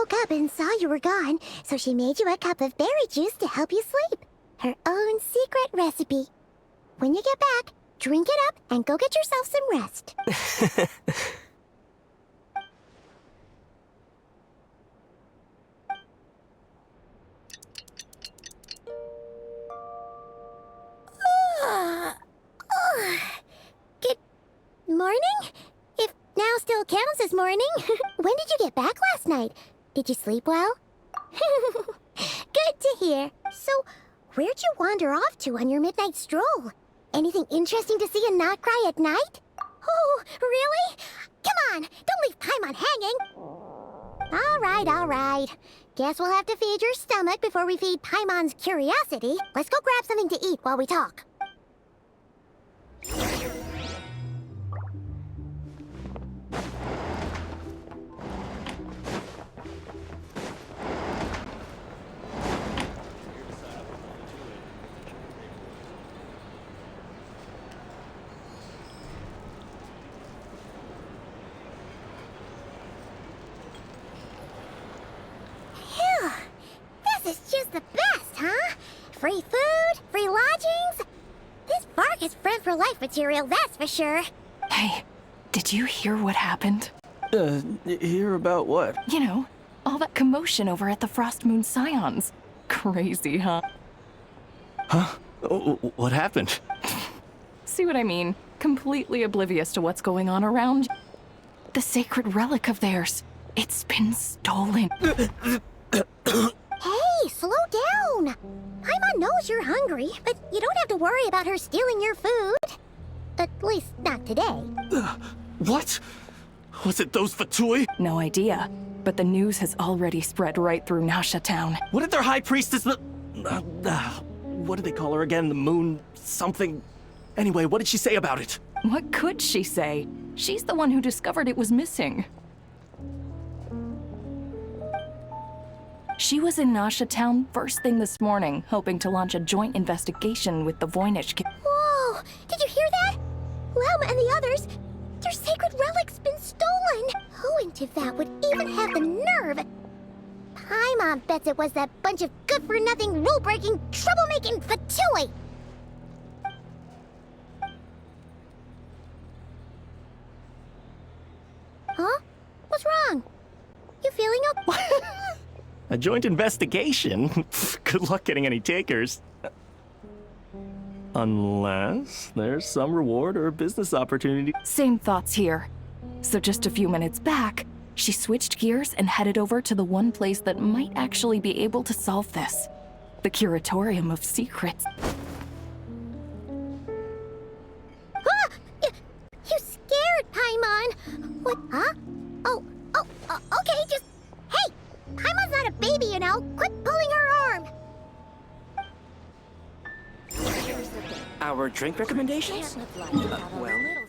woke up and saw you were gone, so she made you a cup of berry juice to help you sleep. Her own secret recipe. When you get back, drink it up and go get yourself some rest. Good morning? If now still counts as morning. When did you get back last night? Did you sleep well? Good to hear. So, where'd you wander off to on your midnight stroll? Anything interesting to see in Notcry at night? Oh, really? Come on, don't leave Paimon hanging. All right. Guess we'll have to feed your stomach before we feed Paimon's curiosity. Let's go grab something to eat while we talk. This is just the best, huh? Free food, free lodgings. This park is friend for life material, that's for sure. Hey, did you hear what happened? Hear about what? You know, all that commotion over at the Frost Moon Scions. Crazy, huh? Huh? What happened? See what I mean? Completely oblivious to what's going on around. The sacred relic of theirs. It's been stolen. Hey, slow down. Paimon knows you're hungry, but you don't have to worry about her stealing your food. At least, not today. What? Was it those Fatui? No idea, but the news has already spread right through Nasha Town. What did their high priestess... what did they call her again? The moon... something... Anyway, what did she say about it? What could she say? She's the one who discovered it was missing. She was in Nasha Town first thing this morning, hoping to launch a joint investigation with the Voynich. Whoa! Did you hear that? Lauma and the others, their sacred relic's been stolen! Who in Teyvat would even have the nerve? Paimon bets it was that bunch of good-for-nothing, rule-breaking, troublemaking Fatui! Huh? What's wrong? You feeling okay? A joint investigation? Good luck getting any takers. Unless there's some reward or business opportunity. Same thoughts here. So just a few minutes back, she switched gears and headed over to the one place that might actually be able to solve this. The Curatorium of Secrets. Ah! You scared, Paimon! What, huh? Okay, just... Hey! Paimon's not a baby, you know. Quit pulling her arm. Our drink recommendations? Well...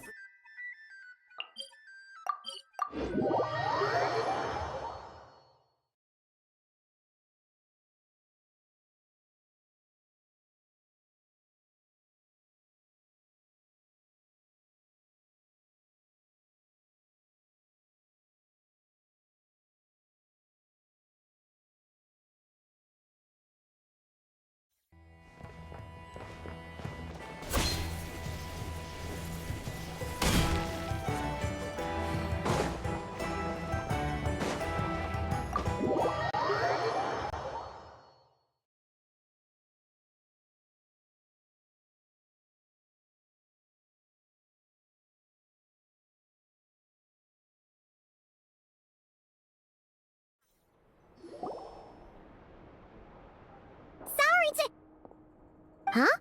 Huh?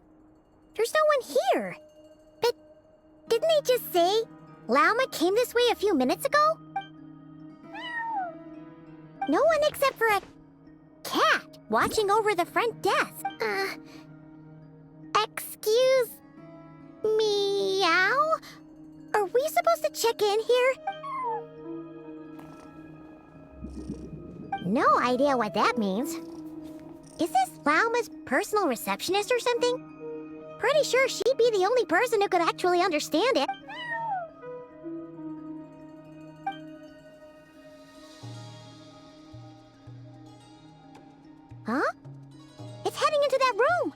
There's no one here. But didn't they just say Lauma came this way a few minutes ago? No one except for a cat watching over the front desk. Excuse... meow? Are we supposed to check in here? No idea what that means. Is this Lauma's personal receptionist or something? Pretty sure she'd be the only person who could actually understand it. Huh? It's heading into that room.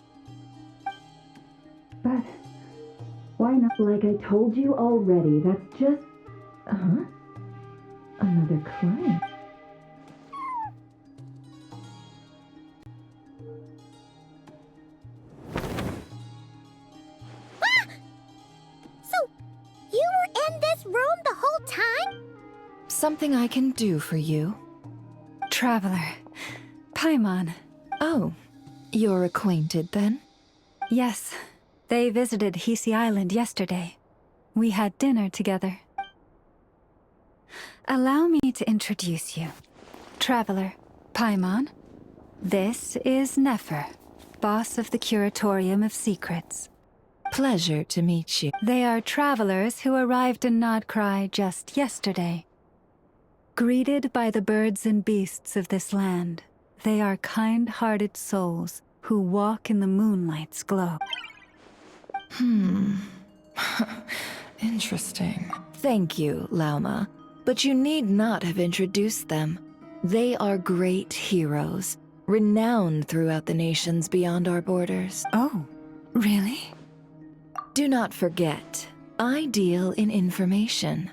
But why not? Like I told you already, that's just... Another client. So, you were in this room the whole time? Something I can do for you? Traveler. Paimon. Oh, you're acquainted then? Yes. They visited Hisi Island yesterday. We had dinner together. Allow me to introduce you. Traveler, Paimon. This is Nefer, boss of the Curatorium of Secrets. Pleasure to meet you. They are travelers who arrived in Nodcry just yesterday. Greeted by the birds and beasts of this land, they are kind-hearted souls who walk in the moonlight's glow. Interesting. Thank you, Lauma. But you need not have introduced them. They are great heroes, renowned throughout the nations beyond our borders. Oh, really? Do not forget, I deal in information.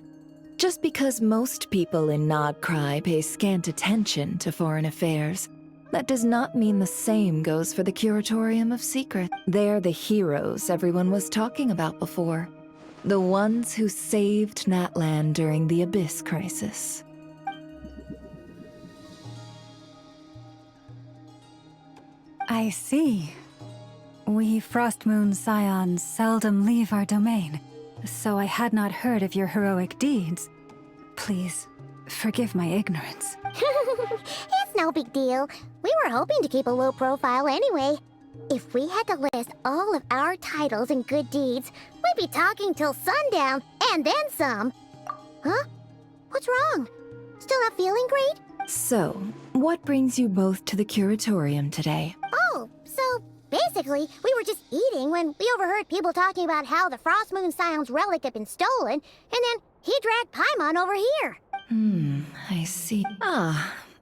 Just because most people in Nodcry pay scant attention to foreign affairs, that does not mean the same goes for the Curatorium of Secret. They're the heroes everyone was talking about before. The ones who saved Natlan during the Abyss Crisis. I see. We Frostmoon Scions seldom leave our domain, so I had not heard of your heroic deeds. Please, forgive my ignorance. It's no big deal. We were hoping to keep a low profile anyway. If we had to list all of our titles and good deeds, we'd be talking till sundown, and then some. Huh? What's wrong? Still not feeling great? So, what brings you both to the Curatorium today? Oh, so basically, we were just eating when we overheard people talking about how the Frostmoon Scion's relic had been stolen, and then he dragged Paimon over here. I see.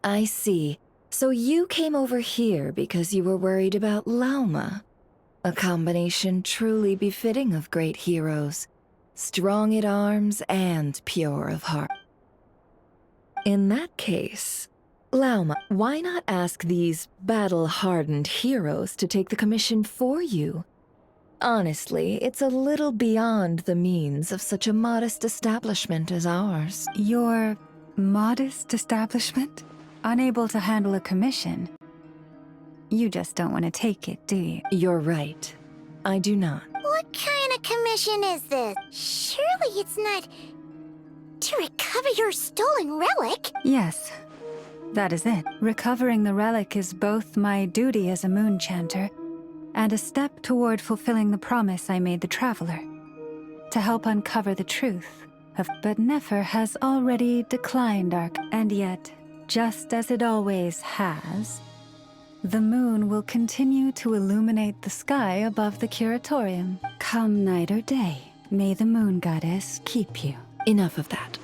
I see. So you came over here because you were worried about Lauma. A combination truly befitting of great heroes. Strong at arms and pure of heart. In that case, Lauma, why not ask these battle-hardened heroes to take the commission for you? Honestly, it's a little beyond the means of such a modest establishment as ours. Your modest establishment? Unable to handle a commission? You just don't want to take it, do you? You're right. I do not. What kind of commission is this? Surely it's not to recover your stolen relic? Yes, that is it. Recovering the relic is both my duty as a moon chanter and a step toward fulfilling the promise I made the Traveler, to help uncover the truth of... But Nefer has already declined our... And yet, just as it always has, the moon will continue to illuminate the sky above the Curatorium. Come night or day, may the moon goddess keep you. Enough of that.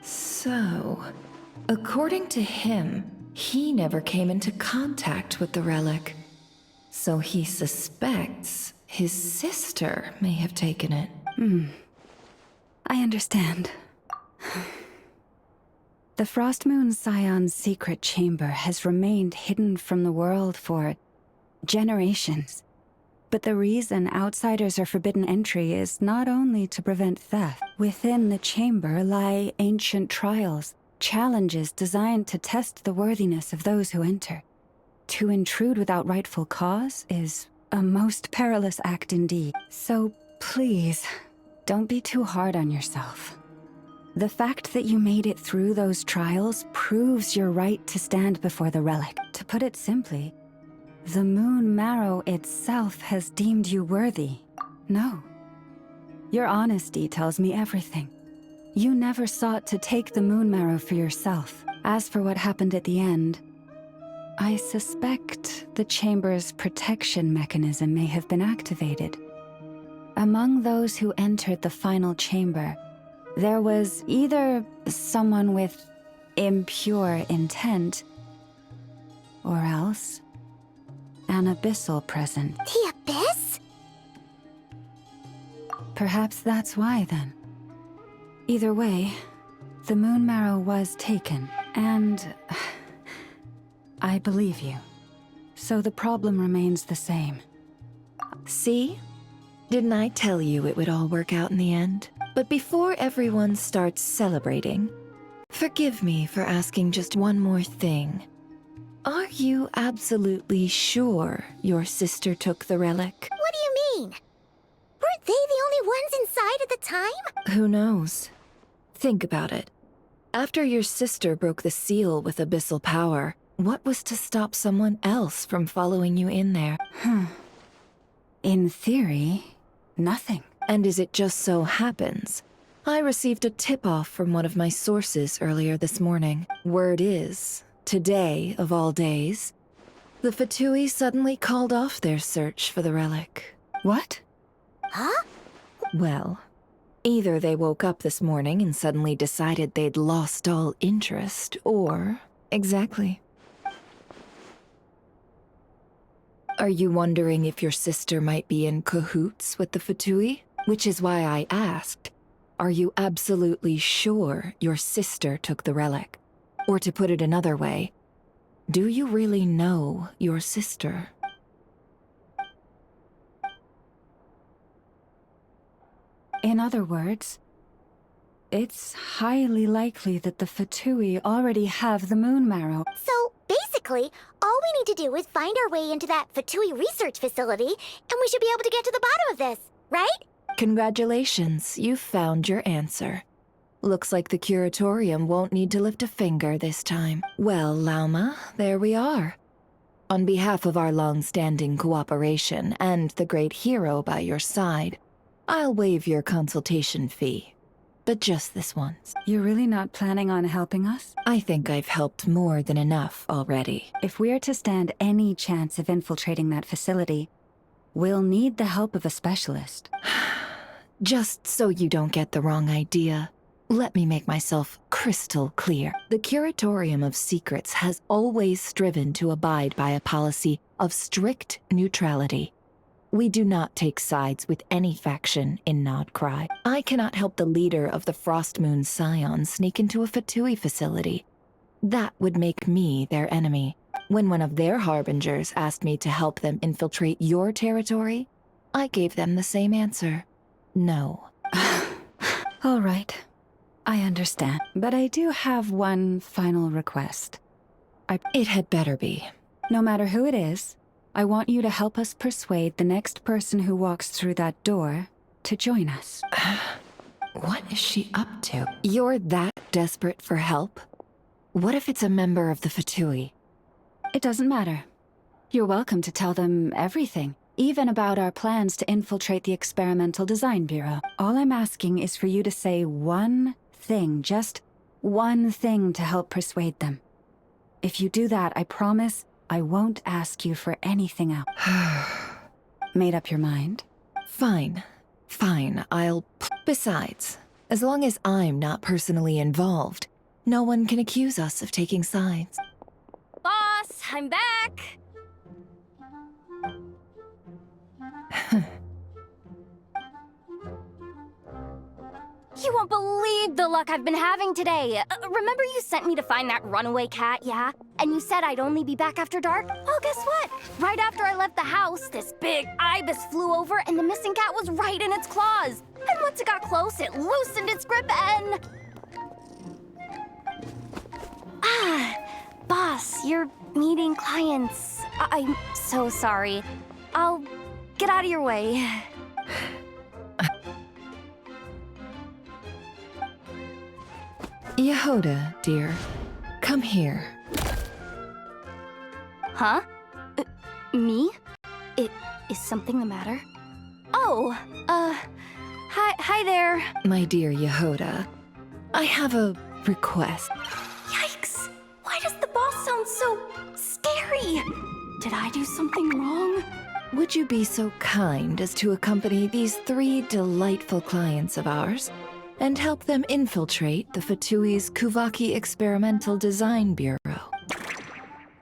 So, according to him, he never came into contact with the relic. So he suspects his sister may have taken it. I understand. The Frostmoon Scion's secret chamber has remained hidden from the world for generations. But the reason outsiders are forbidden entry is not only to prevent theft. Within the chamber lie ancient trials, challenges designed to test the worthiness of those who enter. To intrude without rightful cause is a most perilous act indeed. So please, don't be too hard on yourself. The fact that you made it through those trials proves your right to stand before the relic. To put it simply, the Moon Marrow itself has deemed you worthy. No. Your honesty tells me everything. You never sought to take the Moon Marrow for yourself. As for what happened at the end, I suspect the chamber's protection mechanism may have been activated. Among those who entered the final chamber, there was either someone with impure intent, or else an abyssal present. The Abyss? Perhaps that's why, then. Either way, the moon marrow was taken, and I believe you. So the problem remains the same. See? Didn't I tell you it would all work out in the end? But before everyone starts celebrating, forgive me for asking just one more thing. Are you absolutely sure your sister took the relic? What do you mean? Weren't they the only ones inside at the time? Who knows? Think about it. After your sister broke the seal with abyssal power, what was to stop someone else from following you in there? In theory, nothing. And as it just so happens, I received a tip-off from one of my sources earlier this morning. Word is, today of all days, the Fatui suddenly called off their search for the relic. What? Huh? Well, either they woke up this morning and suddenly decided they'd lost all interest, or... Exactly. Are you wondering if your sister might be in cahoots with the Fatui? Which is why I asked, are you absolutely sure your sister took the relic? Or to put it another way, do you really know your sister? In other words, it's highly likely that the Fatui already have the moon marrow. So, basically, all we need to do is find our way into that Fatui research facility, and we should be able to get to the bottom of this, right? Congratulations, you found your answer. Looks like the curatorium won't need to lift a finger this time. Well, Lauma, there we are. On behalf of our long-standing cooperation and the great hero by your side, I'll waive your consultation fee. But just this once. You're really not planning on helping us? I think I've helped more than enough already. If we're to stand any chance of infiltrating that facility, we'll need the help of a specialist. Just so you don't get the wrong idea, let me make myself crystal clear. The Curatorium of Secrets has always striven to abide by a policy of strict neutrality. We do not take sides with any faction in Nodcry. I cannot help the leader of the Frostmoon Scion sneak into a Fatui facility. That would make me their enemy. When one of their harbingers asked me to help them infiltrate your territory, I gave them the same answer. No. All right. I understand. But I do have one final request. It had better be. No matter who it is, I want you to help us persuade the next person who walks through that door to join us. What is she up to? You're that desperate for help? What if it's a member of the Fatui? It doesn't matter. You're welcome to tell them everything, even about our plans to infiltrate the Experimental Design Bureau. All I'm asking is for you to say one thing, just one thing to help persuade them. If you do that, I promise I won't ask you for anything else. Made up your mind? Fine. Fine, Besides, as long as I'm not personally involved, no one can accuse us of taking sides. Boss, I'm back! You won't believe the luck I've been having today. Remember you sent me to find that runaway cat, yeah? And you said I'd only be back after dark? Well, guess what? Right after I left the house, this big ibis flew over and the missing cat was right in its claws. And once it got close, it loosened its grip and... Boss, you're meeting clients. I'm so sorry. I'll get out of your way. Yehoda, dear, come here. Huh? Me? Is something the matter? Oh, hi there. My dear Yehoda, I have a request. Yikes! does the boss sound so scary? Did I do something wrong? Would you be so kind as to accompany these 3 delightful clients of ours and help them infiltrate the Fatui's Kuvaki Experimental Design Bureau?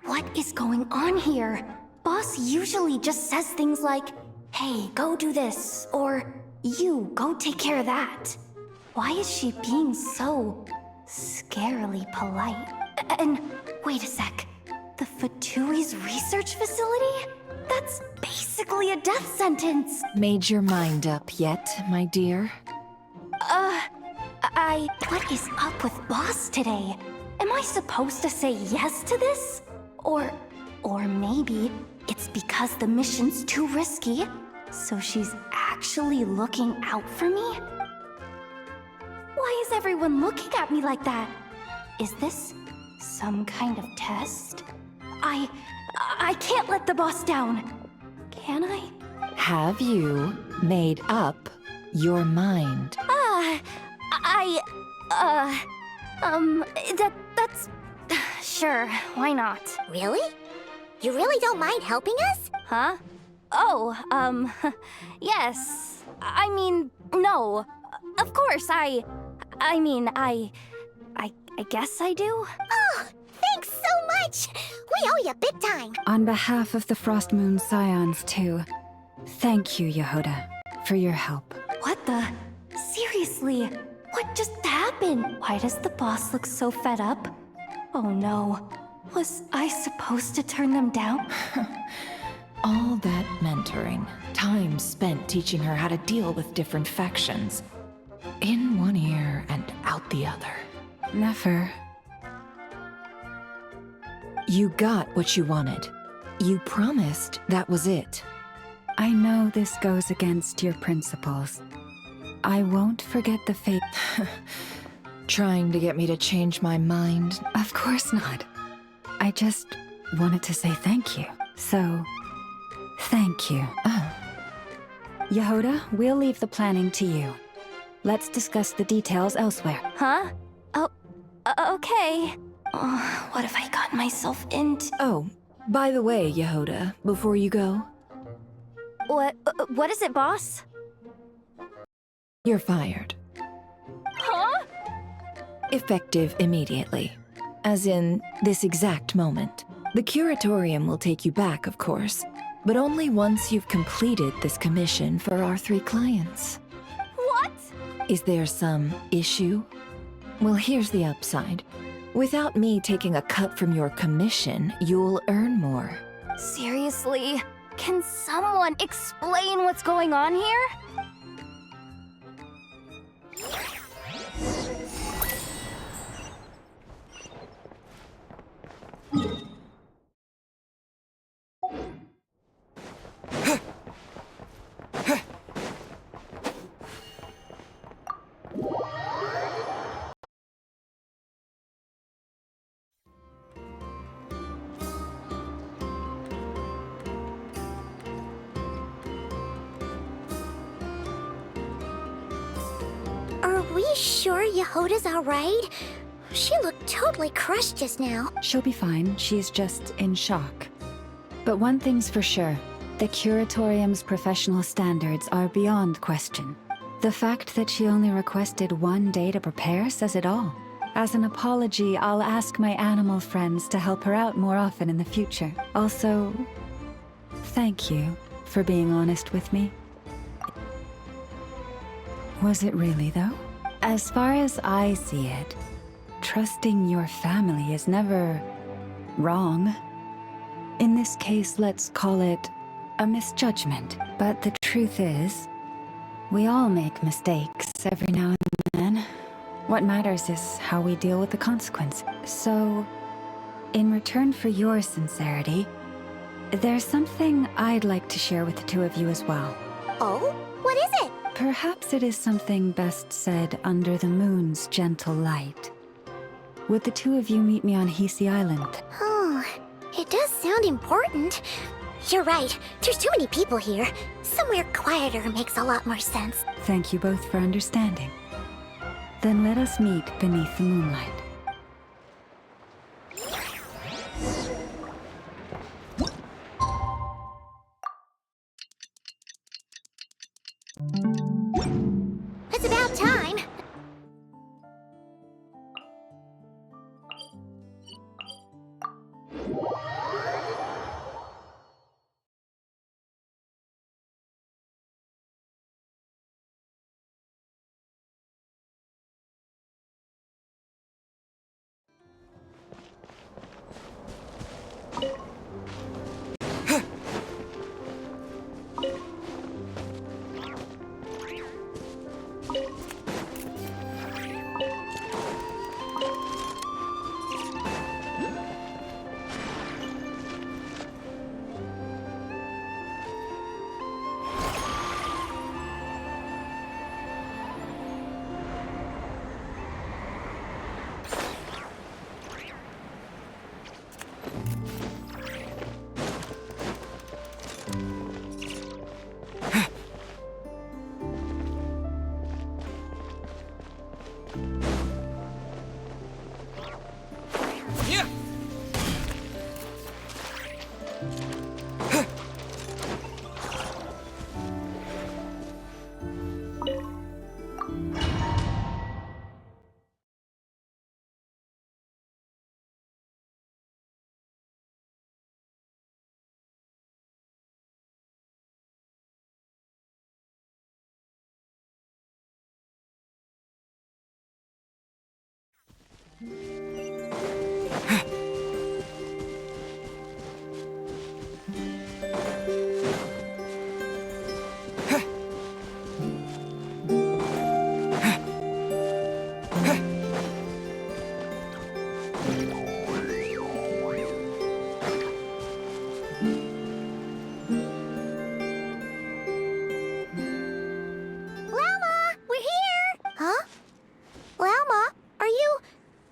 What is going on here? Boss usually just says things like, hey, go do this, or you, go take care of that. Why is she being so scarily polite? And wait a sec, the Fatui's research facility? That's basically a death sentence. Made your mind up yet, my dear? What is up with Boss today? Am I supposed to say yes to this? Or maybe it's because the mission's too risky, so she's actually looking out for me? Why is everyone looking at me like that? Is this some kind of test? I can't let the boss down. Can I? Have you made up your mind? That's... Sure, why not? Really? You really don't mind helping us? Huh? Oh, yes. I mean, no. Of course, I guess I do. Oh, thanks so much! We owe you big time! On behalf of the Frost Moon Scions, too, thank you, Yehoda, for your help. What the? Seriously, what just happened? Why does the boss look so fed up? Oh no. Was I supposed to turn them down? All that mentoring, time spent teaching her how to deal with different factions. In one ear and out the other. Never. You got what you wanted. You promised that was it. I know this goes against your principles. I won't forget the fate. Trying to get me to change my mind? Of course not. I just wanted to say thank you. So, thank you. Yehoda, we'll leave the planning to you. Let's discuss the details elsewhere. Huh? Oh, okay. What have I gotten myself into? Oh, by the way, Yehoda, before you go, What is it, boss? you're fired. Huh? Effective immediately. As in, this exact moment. The Curatorium will take you back, of course, but only once you've completed this commission for our 3 clients. What? Is there some issue? Well, here's the upside. Without me taking a cut from your commission, you'll earn more. Seriously? Can someone explain what's going on here? Are we sure Yehoda's alright? She looked totally crushed just now. She'll be fine. She's just in shock. But one thing's for sure. The Curatorium's professional standards are beyond question. The fact that she only requested 1 day to prepare says it all. As an apology, I'll ask my animal friends to help her out more often in the future. Also, thank you for being honest with me. Was it really, though? As far as I see it, trusting your family is never wrong. In this case, let's call it a misjudgment. But the truth is, we all make mistakes every now and then. What matters is how we deal with the consequence. So, in return for your sincerity, there's something I'd like to share with the 2 of you as well. Oh? What is it? Perhaps it is something best said under the moon's gentle light. Would the 2 of you meet me on Hisi Island? Oh, it does sound important. You're right. There's too many people here. Somewhere quieter makes a lot more sense. Thank you both for understanding. Then let us meet beneath the moonlight. It's about time.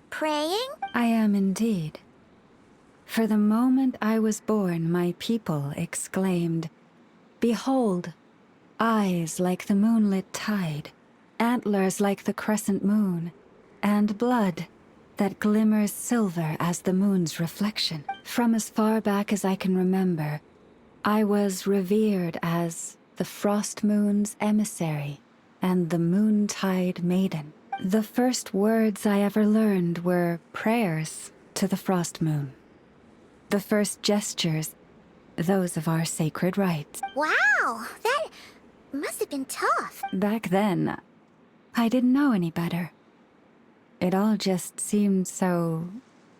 Praying? I am indeed. For the moment I was born, my people exclaimed, "Behold, eyes like the moonlit tide, antlers like the crescent moon, and blood that glimmers silver as the moon's reflection." From as far back as I can remember, I was revered as the Frost Moon's emissary and the Moontide Maiden. The first words I ever learned were prayers to the Frost Moon. The first gestures, those of our sacred rites. Wow, that must have been tough. Back then, I didn't know any better. It all just seemed so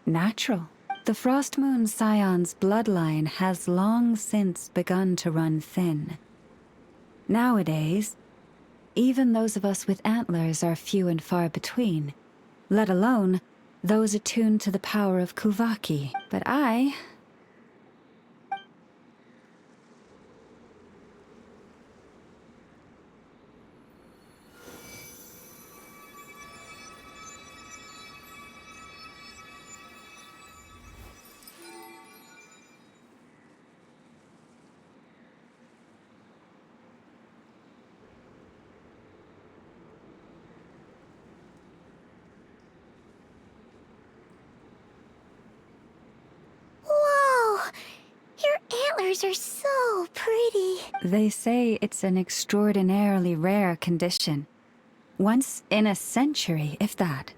natural. The Frost Moon Scion's bloodline has long since begun to run thin. Nowadays, even those of us with antlers are few and far between, let alone those attuned to the power of Kuvaki. But I... Antlers are so pretty. They say it's an extraordinarily rare condition. Once in a century, if that.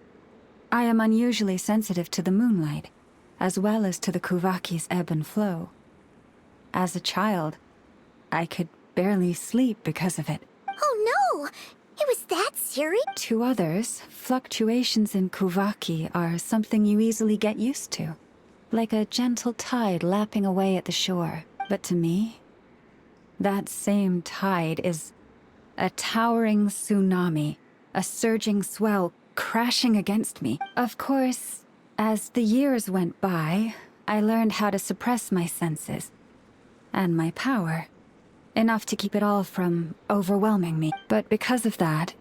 I am unusually sensitive to the moonlight, as well as to the Kuvaki's ebb and flow. As a child, I could barely sleep because of it. Oh no! It was that serious? To others, fluctuations in Kuvaki are something you easily get used to. Like a gentle tide lapping away at the shore. But to me, that same tide is a towering tsunami, a surging swell crashing against me. Of course, as the years went by, I learned how to suppress my senses and my power, enough to keep it all from overwhelming me. But because of that,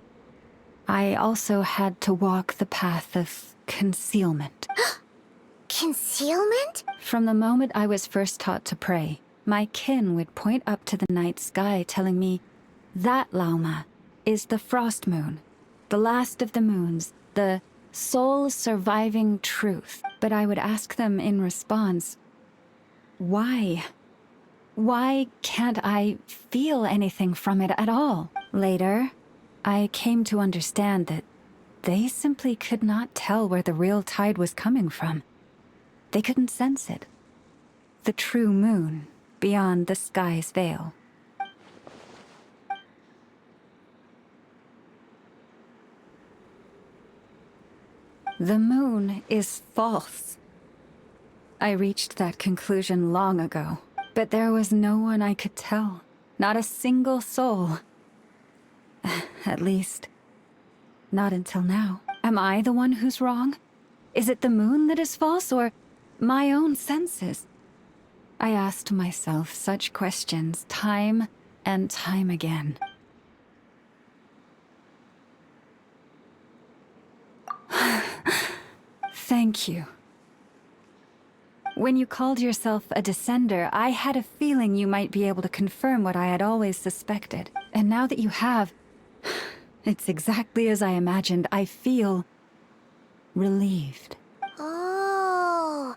I also had to walk the path of concealment. Concealment? From the moment I was first taught to pray, my kin would point up to the night sky telling me, "That, Lauma, is the Frost Moon, the last of the moons, the sole surviving truth." But I would ask them in response, why? Why can't I feel anything from it at all? Later, I came to understand that they simply could not tell where the real tide was coming from. They couldn't sense it. The true moon beyond the sky's veil. The moon is false. I reached that conclusion long ago, but there was no one I could tell. Not a single soul. At least, not until now. Am I the one who's wrong? Is it the moon that is false, or my own senses? I asked myself such questions time and time again. Thank you. When you called yourself a descender, I had a feeling you might be able to confirm what I had always suspected. And now that you have, it's exactly as I imagined. I feel relieved. Oh,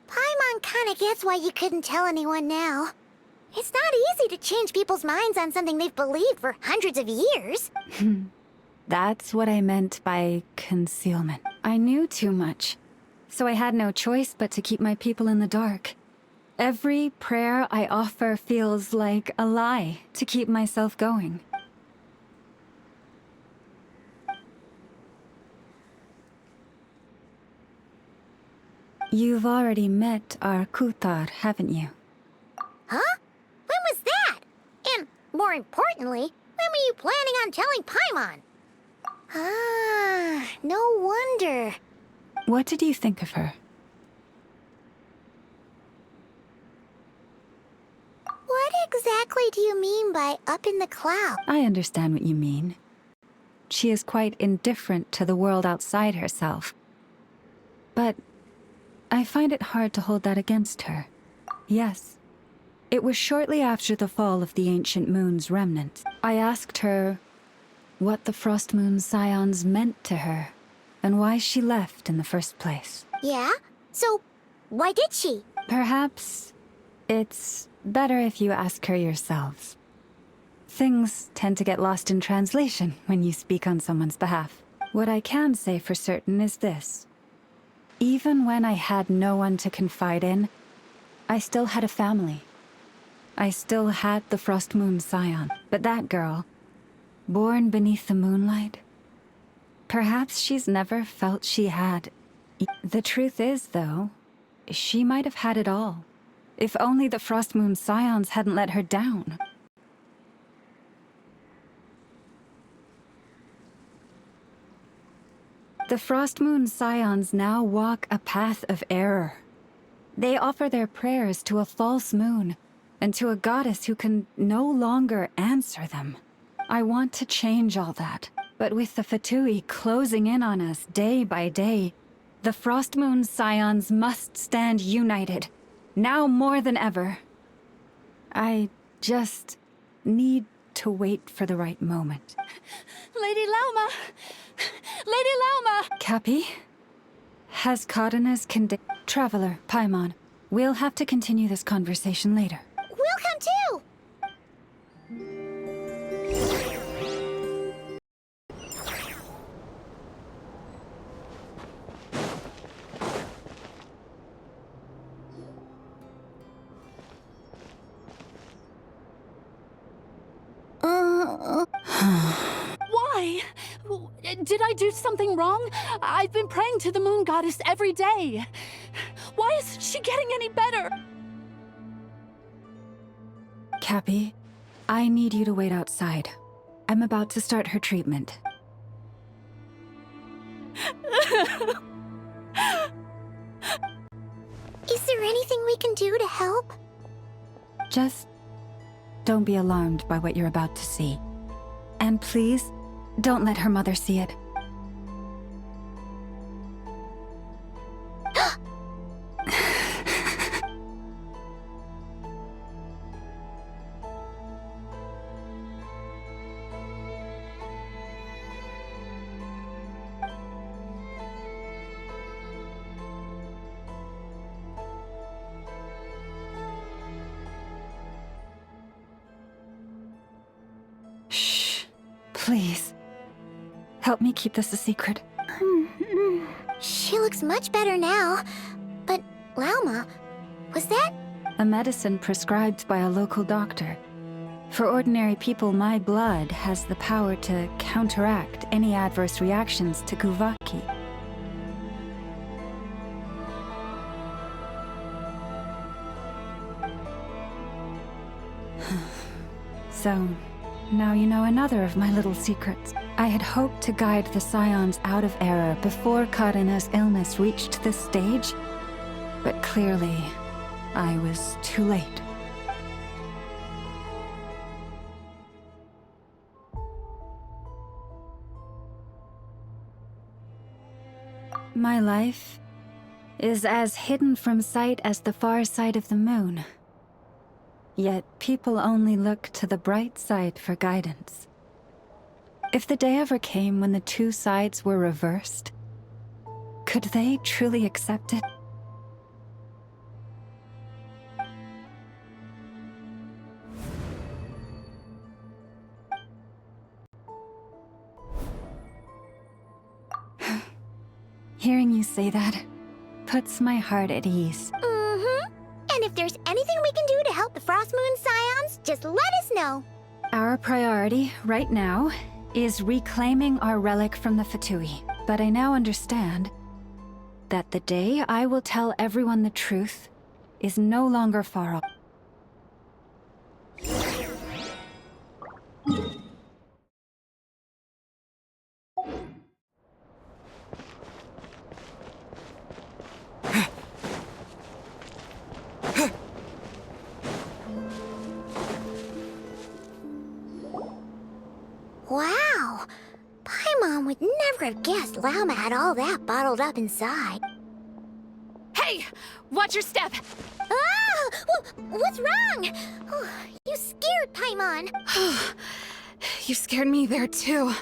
Paimon kinda gets why you couldn't tell anyone now. It's not easy to change people's minds on something they've believed for hundreds of years. That's what I meant by concealment. I knew too much, so I had no choice but to keep my people in the dark. Every prayer I offer feels like a lie to keep myself going. You've already met our Kuthar, haven't you? Huh? When was that? And more importantly, when were you planning on telling Paimon? Ah, no wonder. What did you think of her? What exactly do you mean by up in the cloud? I understand what you mean. She is quite indifferent to the world outside herself. But I find it hard to hold that against her. Yes, it was shortly after the fall of the ancient moon's remnant. I asked her what the Frost Moon Scions meant to her, and why she left in the first place. Yeah? So, why did she? Perhaps it's better if you ask her yourselves. Things tend to get lost in translation when you speak on someone's behalf. What I can say for certain is this. Even when I had no one to confide in, I still had a family. I still had the Frost Moon Scion. But that girl, born beneath the moonlight, perhaps she's never felt she had. The truth is, though, she might have had it all. If only the Frost Moon Scions hadn't let her down. The Frost Moon Scions now walk a path of error. They offer their prayers to a false moon, and to a goddess who can no longer answer them. I want to change all that, but with the Fatui closing in on us day by day, the Frost Moon Scions must stand united, now more than ever. I just need to wait for the right moment. Lady Lauma! Lady Lauma! Cappy? Has Cardenas Traveler, Paimon, we'll have to continue this conversation later. We'll come too! Why? Did I do something wrong? I've been praying to the moon goddess every day. Why isn't she getting any better? Cappy, I need you to wait outside. I'm about to start her treatment. Is there anything we can do to help? Just don't be alarmed by what you're about to see. And please, don't let her mother see it. Shh. Please, help me keep this a secret. She looks much better now. But, Lauma, was that? A medicine prescribed by a local doctor. For ordinary people, my blood has the power to counteract any adverse reactions to Guvaki. So, now you know another of my little secrets. I had hoped to guide the Scions out of error before Karina's illness reached this stage, but clearly, I was too late. My life is as hidden from sight as the far side of the moon. Yet people only look to the bright side for guidance. If the day ever came when the two sides were reversed, could they truly accept it? Hearing you say that puts my heart at ease. And if there's anything we can do to help the Frost Moon Scions, just let us know. Our priority, right now, is reclaiming our relic from the Fatui. But I now understand that the day I will tell everyone the truth is no longer far off. Wow! Paimon would never have guessed Lauma had all that bottled up inside. Hey! Watch your step! Ah! What's wrong? Oh, you scared Paimon. You scared me there too.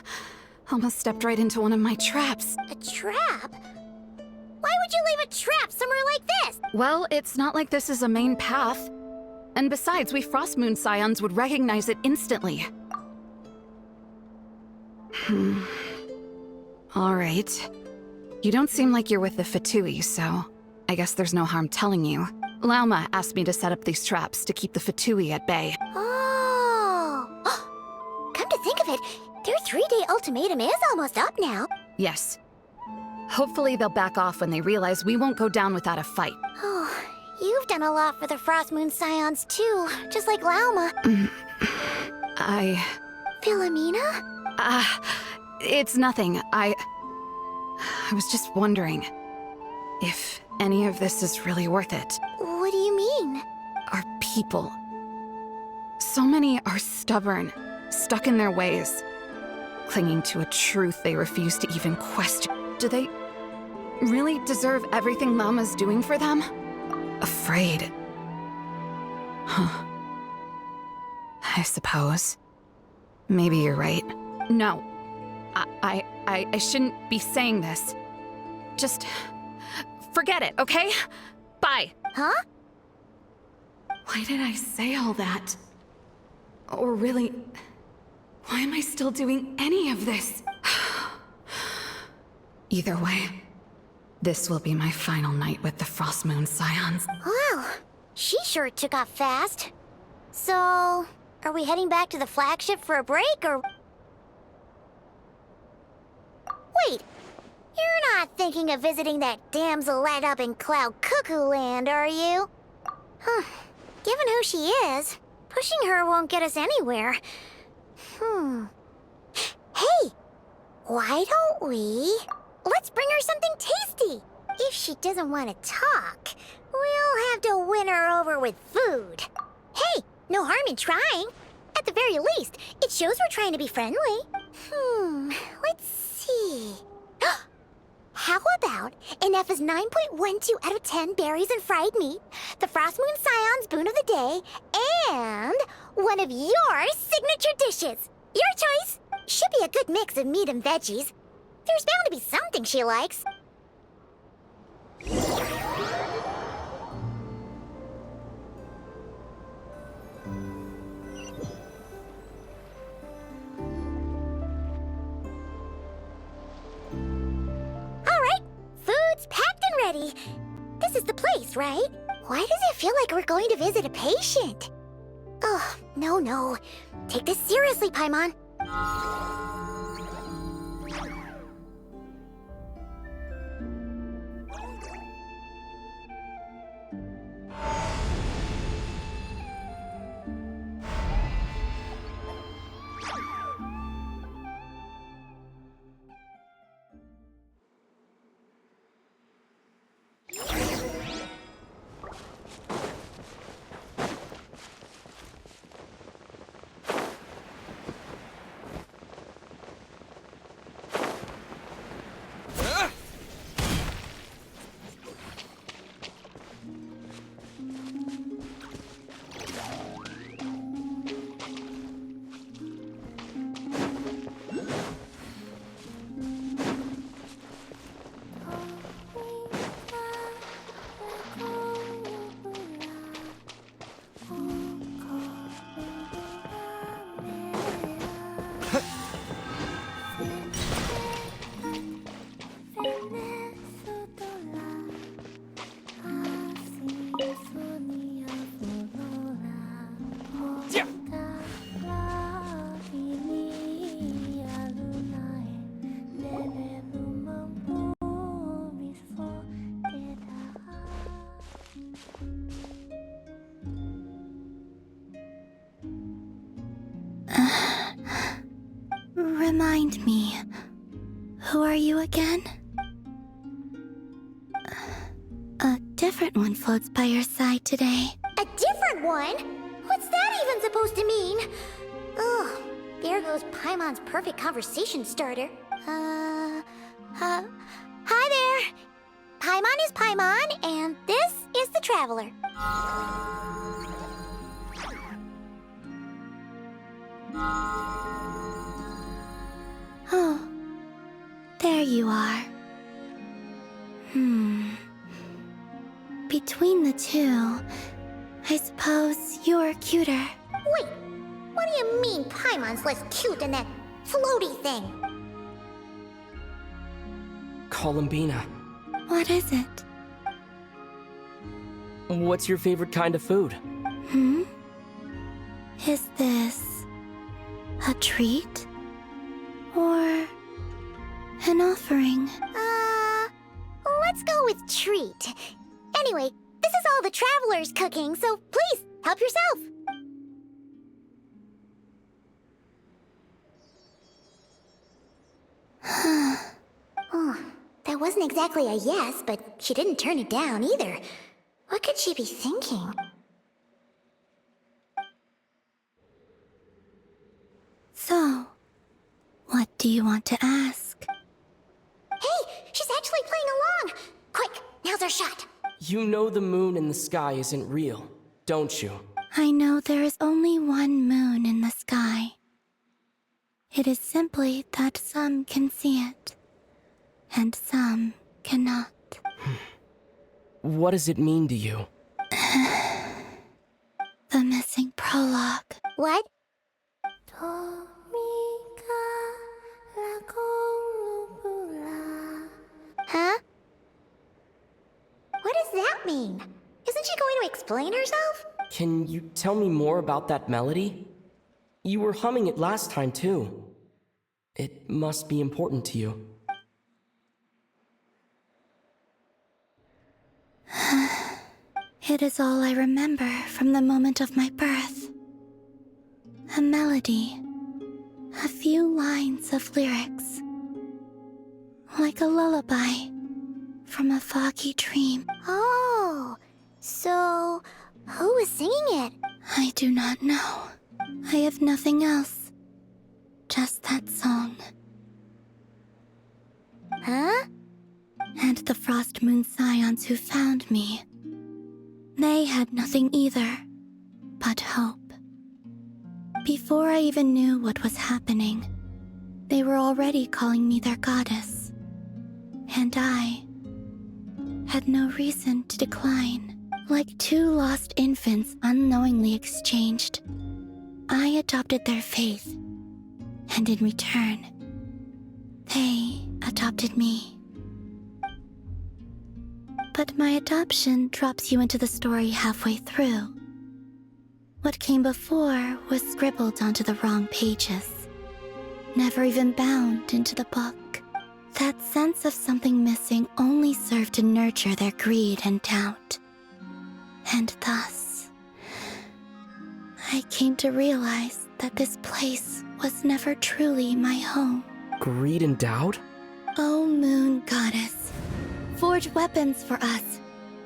Almost stepped right into one of my traps. A trap? Why would you leave a trap somewhere like this? Well, it's not like this is a main path. And besides, we Frost Moon Scions would recognize it instantly. Alright. You don't seem like you're with the Fatui, so I guess there's no harm telling you. Lauma asked me to set up these traps to keep the Fatui at bay. Oh! Come to think of it, their 3-day ultimatum is almost up now. Yes. Hopefully they'll back off when they realize we won't go down without a fight. Oh, you've done a lot for the Frost Moon Scions too, just like Lauma. Philomena? It's nothing. I was just wondering if any of this is really worth it. What do you mean? Our people. So many are stubborn, stuck in their ways, clinging to a truth they refuse to even question. Do they really deserve everything Lauma's doing for them? Afraid. Huh. I suppose. Maybe you're right. No. I shouldn't be saying this. Just forget it, okay? Bye. Huh? Why did I say all that? Or really, why am I still doing any of this? Either way, this will be my final night with the Frost Moon Scions. Wow, she sure took off fast. So, are we heading back to the flagship for a break, or... Wait, you're not thinking of visiting that damsel light up in Cloud Cuckoo Land, are you? Huh, given who she is, pushing her won't get us anywhere. Hey, why don't we... Let's bring her something tasty. If she doesn't want to talk, we'll have to win her over with food. Hey, no harm in trying. At the very least, it shows we're trying to be friendly. Let's see. How about an F's 9.12 out of 10 berries and fried meat, the Frost Moon Scions boon of the day, and one of your signature dishes. Your choice. Should be a good mix of meat and veggies. There's bound to be something she likes. This is the place, right? Why does it feel like we're going to visit a patient? Oh, no. Take this seriously, Paimon. Remind me, who are you again? A different one floats by your side today. A different one? What's that even supposed to mean? Oh, there goes Paimon's perfect conversation starter. Hi there! Paimon is Paimon, and this is the Traveler. Oh, there you are. Between the two, I suppose you're cuter. Wait, what do you mean Paimon's less cute than that floaty thing? Columbina, What is it? what's your favorite kind of food? Is this a treat? Or an offering? Let's go with treat. Anyway, this is all the Traveler's cooking, so please, help yourself. Oh, that wasn't exactly a yes, but she didn't turn it down either. What could she be thinking? So, what do you want to ask? Hey, she's actually playing along! Quick, now's our shot. You know the moon in the sky isn't real, don't you? I know there is only one moon in the sky. It is simply that some can see it, and some cannot. What does it mean to you? The missing prologue. What? Huh? What does that mean? Isn't she going to explain herself? Can you tell me more about that melody? You were humming it last time, too. It must be important to you. It is all I remember from the moment of my birth. A melody. A few lines of lyrics. Like a lullaby from a foggy dream. Oh, so who was singing it? I do not know. I have nothing else. Just that song. Huh? And the Frost Moon Scions who found me. They had nothing either, but hope. Before I even knew what was happening, they were already calling me their goddess. And I had no reason to decline. Like two lost infants unknowingly exchanged, I adopted their faith. And in return, they adopted me. But my adoption drops you into the story halfway through. What came before was scribbled onto the wrong pages, never even bound into the book. That sense of something missing only served to nurture their greed and doubt. And thus, I came to realize that this place was never truly my home. Greed and doubt? O Moon Goddess, forge weapons for us,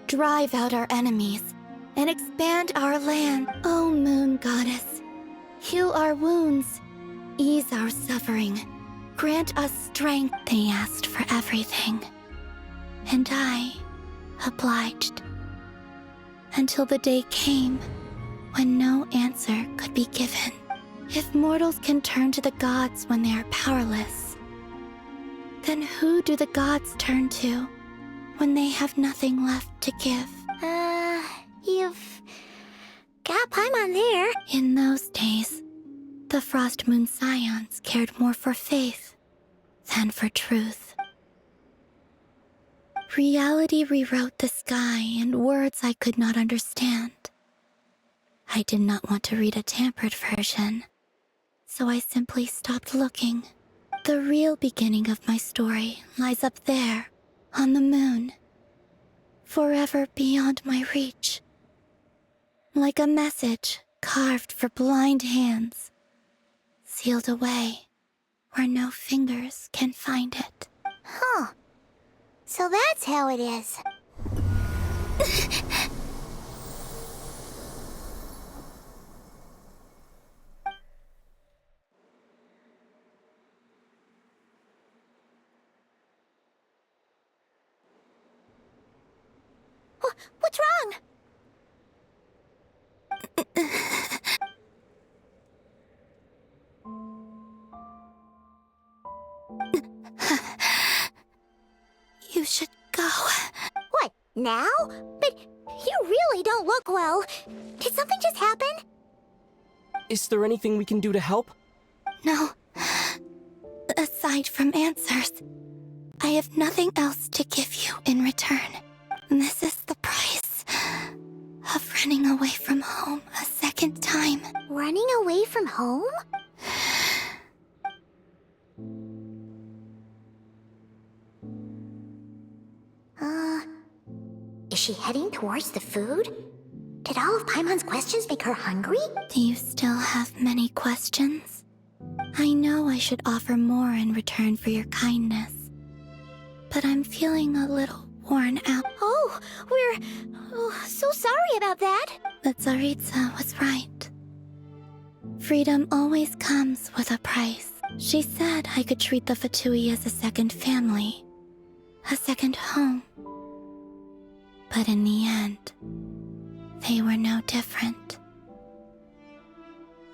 drive out our enemies, and expand our land. O Moon Goddess, heal our wounds, ease our suffering, grant us strength. They asked for everything, and I obliged. Until the day came when no answer could be given. If mortals can turn to the gods when they are powerless, then who do the gods turn to when they have nothing left to give? You've got Paimon there. In those days, the Frost Moon Scions cared more for faith than for truth. Reality rewrote the sky in words I could not understand. I did not want to read a tampered version, so I simply stopped looking. The real beginning of my story lies up there, on the moon, forever beyond my reach. Like a message carved for blind hands, sealed away where no fingers can find it. Huh. So that's how it is. What's wrong? You should go. What, now? But you really don't look well. Did something just happen? Is there anything we can do to help? No. Aside from answers, I have nothing else to give you in return. This is the price of running away from home a second time. Running away from home? Is she heading towards the food? Did all of Paimon's questions make her hungry? Do you still have many questions? I know I should offer more in return for your kindness, but I'm feeling a little worn out. Oh, we're so sorry about that. But Tsaritsa was right. Freedom always comes with a price. She said I could treat the Fatui as a second family, a second home. But in the end, they were no different.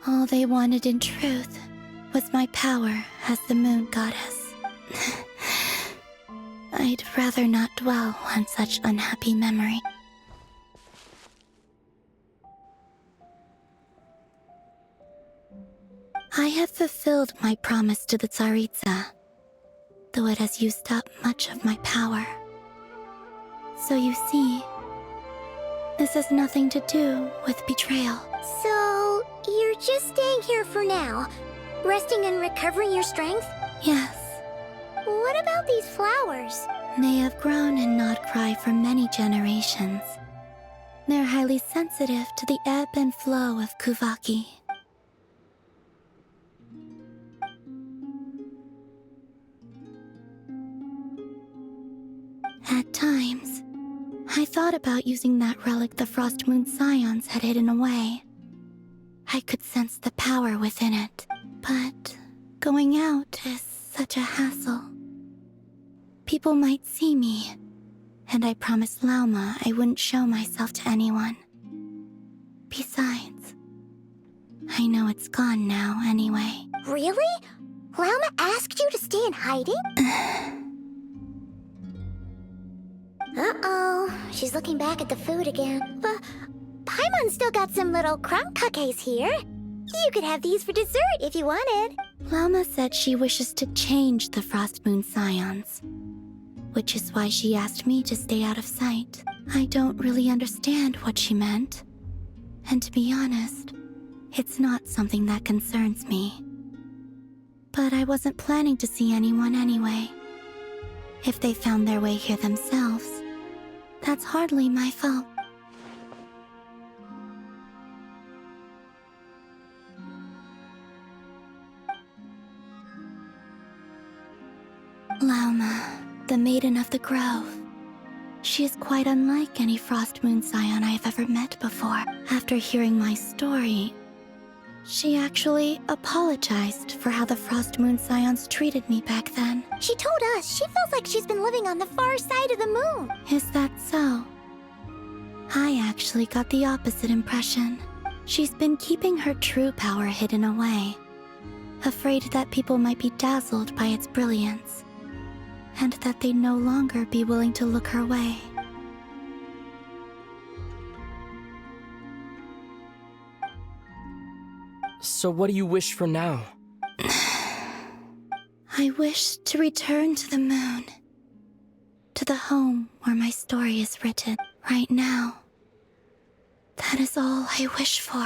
All they wanted in truth was my power as the Moon Goddess. I'd rather not dwell on such unhappy memory. I have fulfilled my promise to the Tsaritsa, though it has used up much of my power. So you see, this has nothing to do with betrayal. So, you're just staying here for now, resting and recovering your strength? Yes. What about these flowers? They have grown in Nodcry for many generations. They're highly sensitive to the ebb and flow of Kuvaki. At times, I thought about using that relic the Frost Moon Scions had hidden away. I could sense the power within it, but going out is such a hassle. People might see me, and I promised Lauma I wouldn't show myself to anyone. Besides, I know it's gone now anyway. Really? Lauma asked you to stay in hiding? Uh-oh, she's looking back at the food again. But Paimon's still got some little crumb cookies here. You could have these for dessert if you wanted. Lauma said she wishes to change the Frost Moon Scions. which is why she asked me to stay out of sight. I don't really understand what she meant. And to be honest, it's not something that concerns me. But I wasn't planning to see anyone anyway. If they found their way here themselves, that's hardly my fault. Lauma, the Maiden of the Grove. She is quite unlike any Frost Moon Scion I have ever met before. After hearing my story, she actually apologized for how the Frost Moon Scions treated me back then. She told us she feels like she's been living on the far side of the moon. Is that so? I actually got the opposite impression. She's been keeping her true power hidden away, afraid that people might be dazzled by its brilliance, and that they'd no longer be willing to look her way. So what do you wish for now? I wish to return to the moon, to the home where my story is written. Right now, that is all I wish for.